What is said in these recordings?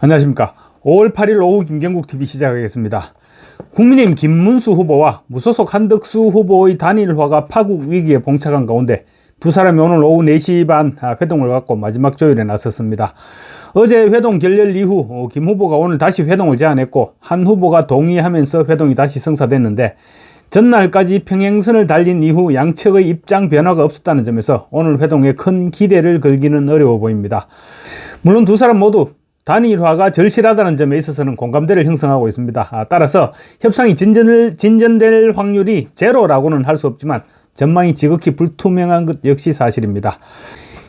안녕하십니까. 5월 8일 오후 김경국TV 시작하겠습니다. 국민의힘 김문수 후보와 무소속 한덕수 후보의 단일화가 파국 위기에 봉착한 가운데 두 사람이 오늘 오후 4시 반 회동을 갖고 마지막 조율에 나섰습니다. 어제 회동 결렬 이후 김 후보가 오늘 다시 회동을 제안했고 한 후보가 동의하면서 회동이 다시 성사됐는데 전날까지 평행선을 달린 이후 양측의 입장 변화가 없었다는 점에서 오늘 회동에 큰 기대를 걸기는 어려워 보입니다. 물론 두 사람 모두 단일화가 절실하다는 점에 있어서는 공감대를 형성하고 있습니다. 따라서 협상이 진전될 확률이 제로라고는 할 수 없지만 전망이 지극히 불투명한 것 역시 사실입니다.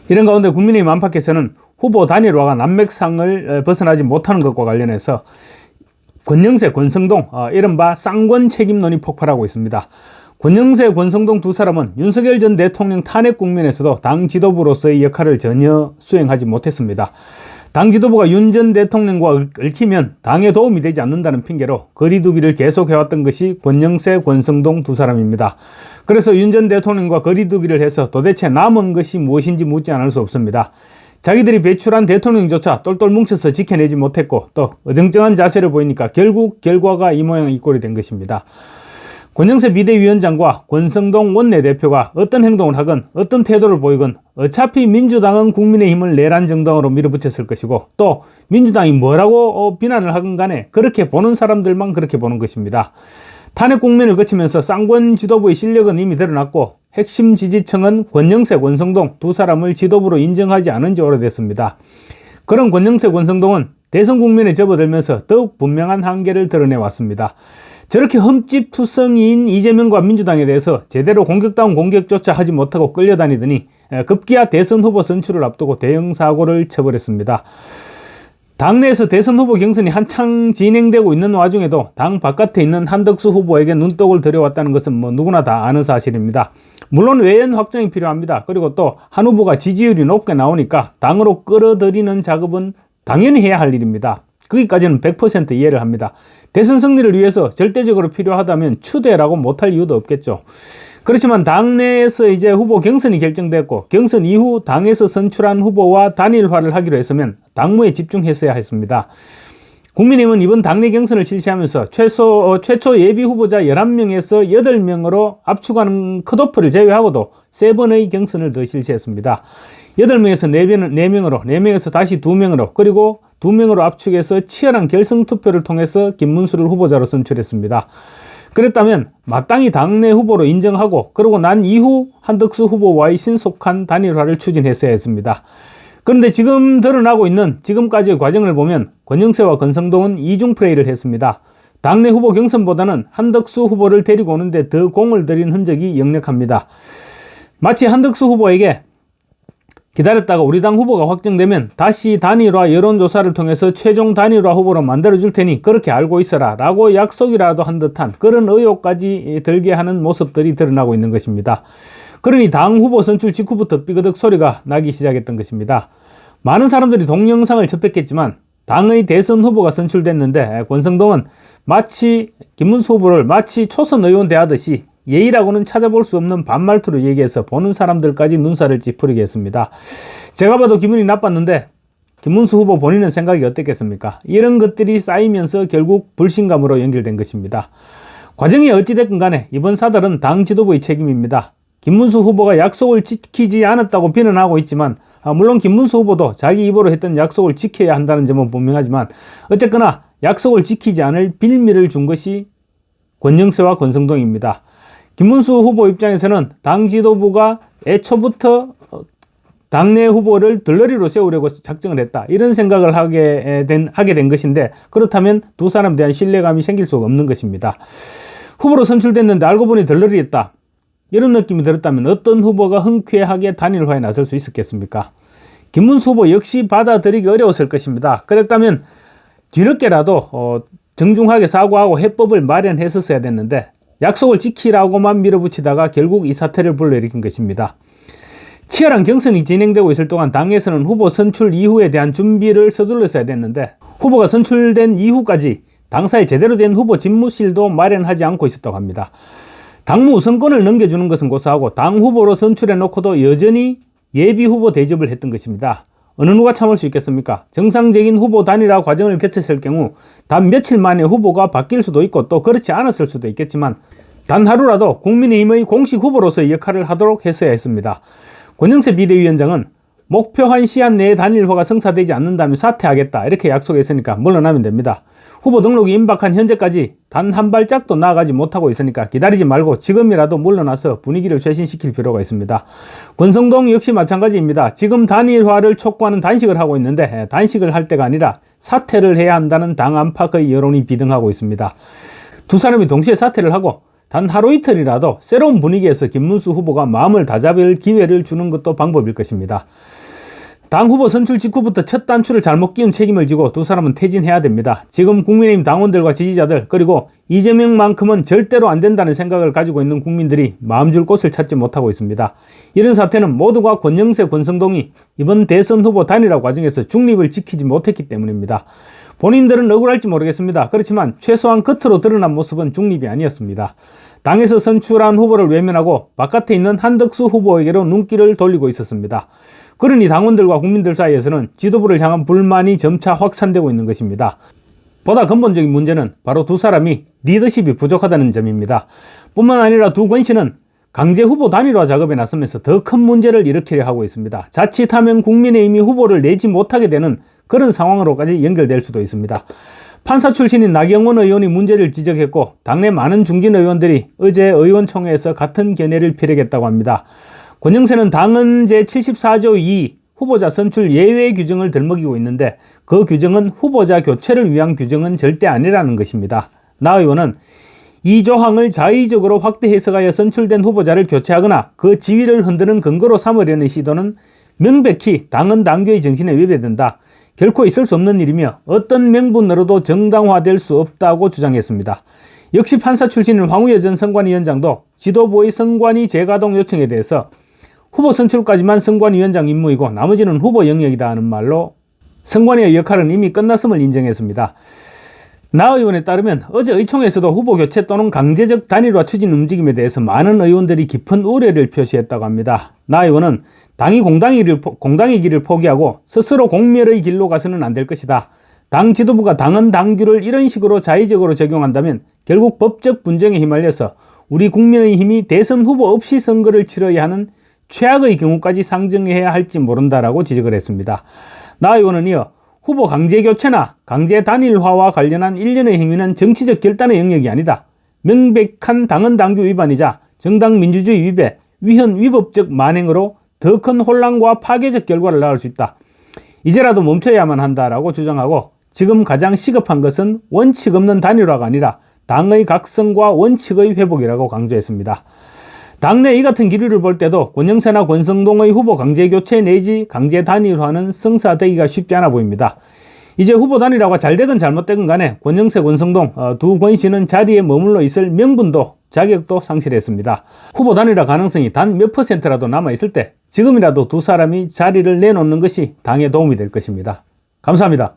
이런 가운데 국민의힘 안팎에서는 후보 단일화가 난맥상을 벗어나지 못하는 것과 관련해서 권영세, 권성동, 이른바 쌍권 책임론이 폭발하고 있습니다. 권영세, 권성동 두 사람은 윤석열 전 대통령 탄핵 국면에서도 당 지도부로서의 역할을 전혀 수행하지 못했습니다. 당 지도부가 윤 전 대통령과 얽히면 당에 도움이 되지 않는다는 핑계로 거리두기를 계속해왔던 것이 권영세, 권성동 두 사람입니다. 그래서 윤 전 대통령과 거리두기를 해서 도대체 남은 것이 무엇인지 묻지 않을 수 없습니다. 자기들이 배출한 대통령조차 똘똘 뭉쳐서 지켜내지 못했고 또 어정쩡한 자세를 보이니까 결국 결과가 이 모양 이 꼴이 된 것입니다. 권영세 비대위원장과 권성동 원내대표가 어떤 행동을 하건 어떤 태도를 보이건 어차피 민주당은 국민의힘을 내란 정당으로 밀어붙였을 것이고 또 민주당이 뭐라고 비난을 하건 간에 그렇게 보는 사람들만 그렇게 보는 것입니다. 탄핵 국면을 거치면서 쌍권 지도부의 실력은 이미 드러났고 핵심 지지층은 권영세, 권성동 두 사람을 지도부로 인정하지 않은 지 오래됐습니다. 그런 권영세, 권성동은 대선 국면에 접어들면서 더욱 분명한 한계를 드러내왔습니다. 저렇게 흠집투성이인 이재명과 민주당에 대해서 제대로 공격다운 공격조차 하지 못하고 끌려다니더니 급기야 대선 후보 선출을 앞두고 대형 사고를 쳐버렸습니다. 당내에서 대선 후보 경선이 한창 진행되고 있는 와중에도 당 바깥에 있는 한덕수 후보에게 눈독을 들여왔다는 것은 누구나 다 아는 사실입니다. 물론 외연 확정이 필요합니다. 그리고 또 한 후보가 지지율이 높게 나오니까 당으로 끌어들이는 작업은 당연히 해야 할 일입니다. 거기까지는 100% 이해를 합니다. 대선 승리를 위해서 절대적으로 필요하다면 추대라고 못할 이유도 없겠죠. 그렇지만 당내에서 이제 후보 경선이 결정됐고 경선 이후 당에서 선출한 후보와 단일화를 하기로 했으면 당무에 집중했어야 했습니다. 국민의힘은 이번 당내 경선을 실시하면서 최초 예비 후보자 11명에서 8명으로 압축하는 컷오프를 제외하고도 3번의 경선을 더 실시했습니다. 8명에서 4명으로, 4명에서 다시 2명으로, 그리고 2명으로 압축해서 치열한 결승투표를 통해서 김문수를 후보자로 선출했습니다. 그랬다면 마땅히 당내 후보로 인정하고 그러고 난 이후 한덕수 후보와의 신속한 단일화를 추진했어야 했습니다. 그런데 지금 드러나고 있는 지금까지의 과정을 보면 권영세와 권성동은 이중 플레이를 했습니다. 당내 후보 경선보다는 한덕수 후보를 데리고 오는데 더 공을 들인 흔적이 역력합니다. 마치 한덕수 후보에게 기다렸다가 우리 당 후보가 확정되면 다시 단일화 여론조사를 통해서 최종 단일화 후보로 만들어줄 테니 그렇게 알고 있어라 라고 약속이라도 한 듯한 그런 의혹까지 들게 하는 모습들이 드러나고 있는 것입니다. 그러니 당 후보 선출 직후부터 삐그덕 소리가 나기 시작했던 것입니다. 많은 사람들이 동영상을 접했겠지만 당의 대선 후보가 선출됐는데 권성동은 마치 김문수 후보를 마치 초선 의원 대하듯이 예의라고는 찾아볼 수 없는 반말투로 얘기해서 보는 사람들까지 눈살을 찌푸리게 했습니다. 제가 봐도 기분이 나빴는데 김문수 후보 본인은 생각이 어땠겠습니까? 이런 것들이 쌓이면서 결국 불신감으로 연결된 것입니다. 과정이 어찌됐건 간에 이번 사달은 당 지도부의 책임입니다. 김문수 후보가 약속을 지키지 않았다고 비난하고 있지만 물론 김문수 후보도 자기 입으로 했던 약속을 지켜야 한다는 점은 분명하지만 어쨌거나 약속을 지키지 않을 빌미를 준 것이 권영세와 권성동입니다. 김문수 후보 입장에서는 당 지도부가 애초부터 당내 후보를 들러리로 세우려고 작정을 했다. 이런 생각을 하게 된 것인데 그렇다면 두 사람에 대한 신뢰감이 생길 수가 없는 것입니다. 후보로 선출됐는데 알고 보니 들러리였다. 이런 느낌이 들었다면 어떤 후보가 흔쾌하게 단일화에 나설 수 있었겠습니까? 김문수 후보 역시 받아들이기 어려웠을 것입니다. 그랬다면 뒤늦게라도 정중하게 사과하고 해법을 마련했었어야 됐는데 약속을 지키라고만 밀어붙이다가 결국 이 사태를 불러일으킨 것입니다. 치열한 경선이 진행되고 있을 동안 당에서는 후보 선출 이후에 대한 준비를 서둘렀어야 됐는데 후보가 선출된 이후까지 당사에 제대로 된 후보 집무실도 마련하지 않고 있었다고 합니다. 당무 우선권을 넘겨주는 것은 고사하고 당 후보로 선출해 놓고도 여전히 예비 후보 대접을 했던 것입니다. 어느 누가 참을 수 있겠습니까? 정상적인 후보 단일화 과정을 거쳤을 경우 단 며칠 만에 후보가 바뀔 수도 있고 또 그렇지 않았을 수도 있겠지만 단 하루라도 국민의힘의 공식 후보로서의 역할을 하도록 했어야 했습니다. 권영세 비대위원장은 목표한 시한 내에 단일화가 성사되지 않는다면 사퇴하겠다 이렇게 약속했으니까 물러나면 됩니다. 후보 등록이 임박한 현재까지 단 한 발짝도 나아가지 못하고 있으니까 기다리지 말고 지금이라도 물러나서 분위기를 쇄신시킬 필요가 있습니다. 권성동 역시 마찬가지입니다. 지금 단일화를 촉구하는 단식을 하고 있는데 단식을 할 때가 아니라 사퇴를 해야 한다는 당 안팎의 여론이 비등하고 있습니다. 두 사람이 동시에 사퇴를 하고 단 하루 이틀이라도 새로운 분위기에서 김문수 후보가 마음을 다잡을 기회를 주는 것도 방법일 것입니다. 당 후보 선출 직후부터 첫 단추를 잘못 끼운 책임을 지고 두 사람은 퇴진해야 됩니다. 지금 국민의힘 당원들과 지지자들 그리고 이재명만큼은 절대로 안 된다는 생각을 가지고 있는 국민들이 마음 줄 곳을 찾지 못하고 있습니다. 이런 사태는 모두가 권영세, 권성동이 이번 대선 후보 단일화 과정에서 중립을 지키지 못했기 때문입니다. 본인들은 억울할지 모르겠습니다. 그렇지만 최소한 겉으로 드러난 모습은 중립이 아니었습니다. 당에서 선출한 후보를 외면하고 바깥에 있는 한덕수 후보에게로 눈길을 돌리고 있었습니다. 그러니 당원들과 국민들 사이에서는 지도부를 향한 불만이 점차 확산되고 있는 것입니다. 보다 근본적인 문제는 바로 두 사람이 리더십이 부족하다는 점입니다. 뿐만 아니라 두 권씨는 강제 후보 단일화 작업에 나서면서 더 큰 문제를 일으키려 하고 있습니다. 자칫하면 국민의힘이 후보를 내지 못하게 되는 그런 상황으로까지 연결될 수도 있습니다. 판사 출신인 나경원 의원이 문제를 지적했고 당내 많은 중진 의원들이 어제 의원총회에서 같은 견해를 피력했다고 합니다. 권영세는 당은 제74조 2 후보자 선출 예외 규정을 들먹이고 있는데 그 규정은 후보자 교체를 위한 규정은 절대 아니라는 것입니다. 나 의원은 이 조항을 자의적으로 확대 해석하여 선출된 후보자를 교체하거나 그 지위를 흔드는 근거로 삼으려는 시도는 명백히 당은 당규의 정신에 위배된다. 결코 있을 수 없는 일이며 어떤 명분으로도 정당화될 수 없다고 주장했습니다. 역시 판사 출신인 황우여 전 선관위원장도 지도부의 선관위 재가동 요청에 대해서 후보 선출까지만 선관위원장 임무이고 나머지는 후보 영역이다 하는 말로 선관위의 역할은 이미 끝났음을 인정했습니다. 나 의원에 따르면 어제 의총에서도 후보 교체 또는 강제적 단일화 추진 움직임에 대해서 많은 의원들이 깊은 우려를 표시했다고 합니다. 나 의원은 당이 공당의 길을 포기하고 스스로 공멸의 길로 가서는 안 될 것이다. 당 지도부가 당헌 당규를 이런 식으로 자의적으로 적용한다면 결국 법적 분쟁에 휘말려서 우리 국민의힘이 대선 후보 없이 선거를 치러야 하는 최악의 경우까지 상정해야 할지 모른다라고 지적을 했습니다. 나 의원은 이어 후보 강제 교체나 강제 단일화와 관련한 일련의 행위는 정치적 결단의 영역이 아니다. 명백한 당헌 당규 위반이자 정당 민주주의 위배, 위헌 위법적 만행으로 더 큰 혼란과 파괴적 결과를 낳을 수 있다. 이제라도 멈춰야만 한다라고 주장하고 지금 가장 시급한 것은 원칙 없는 단일화가 아니라 당의 각성과 원칙의 회복이라고 강조했습니다. 당내 이 같은 기류를 볼 때도 권영세나 권성동의 후보 강제 교체 내지 강제 단일화는 성사되기가 쉽지 않아 보입니다. 이제 후보 단일화가 잘 되건 잘못되건 간에 권영세, 권성동 두 권씨는 자리에 머물러 있을 명분도 자격도 상실했습니다. 후보 단일화 가능성이 단 몇 %라도 남아있을 때 지금이라도 두 사람이 자리를 내놓는 것이 당에 도움이 될 것입니다. 감사합니다.